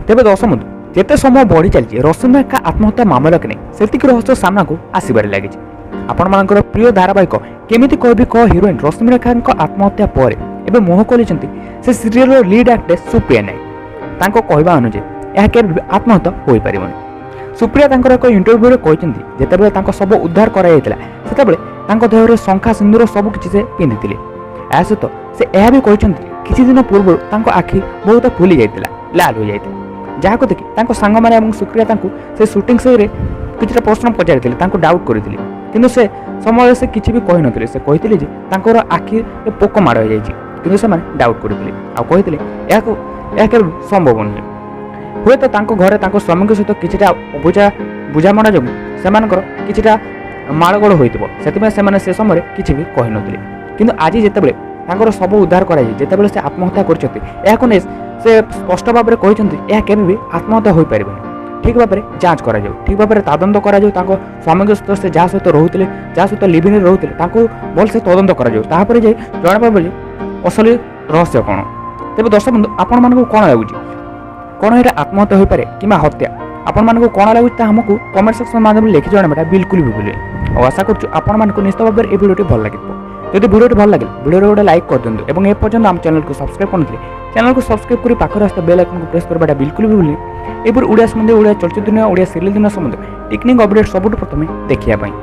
तेज दर्शक बंधु जिते समय बढ़ी चली रश्मिरेखा आत्महत्या मामला कि नहीं से रहस्य सामना को आसबार लगी आपण मान प्रिय धारावाहिक केमिति कहबी कह हिरोइन रश्मिरेखा आत्महत्या पर एवं मुह खोली से सीरियल लीड एक्ट्रेस सुप्रिया नायक कहवा अनुसार यह केवल आत्महत्या हो पारनि। सुप्रिया एक इंटरव्यू कहते जितेबाला शव उद्धार कर देहर शंखा सिंदूर सबकि से पिंधि या सहित से यह भी कहते किसी दिन पूर्व आखि बहुत फुली जाता लाल हो जाता जहाँ देखि सांग मैंने सुप्रिया से सुटिंग से किसी प्रश्न पचारि डाउट करते कि से समय से किसी भी कही नी से कहते आखि पोक माड़ हो जाए से डाउट करते यह संभव नुहे हुए तो घरे स्वामी सहित किसी बुझामणा जो से माड़गोड़ होता से समय किसी भी कही नी कि आज जितेबाला शव उद्धार कर से आत्महत्या कर से स्पष्ट भाव में कहते यह केवे भी आत्महत्या हो पारे ठीक भाव में जांच कर ठीक भाव में तदंत कर स्वामी सहित से जहाँ सहित रोते जहाँ सहित लिविंग रोते भल से तदंत कर जना पाब असली रहस्य कौन। तेज दर्शक बंधु आपण मानक कौन लगुच कौन ये आत्महत्या हो पारे कि हत्या आपण मानक कौन लगुच आमको कमेंट सेक्शन माध्यम लिखि जणाटा बिल्कुल भी भूलें और आशा करूँ निश्चित भाव में भिडियो भल लगे जब भिडियो भल लगे भिडियो गोटे लाइक कर दिखाँ और एपर्तन आम चैनल को सब्सक्राइब करते चैनल को सब्सक्राइब कर पाखर आसता बेल आइकन को प्रेस करवाटा बिल्कुल भी भूलें एपर ओडिया संबंधी ओडिया चलचित्र दुनिया ओडिया सीरियल दुनिया संबंधी टेक्निक अपडेट सबुठ प्रथम देखिए।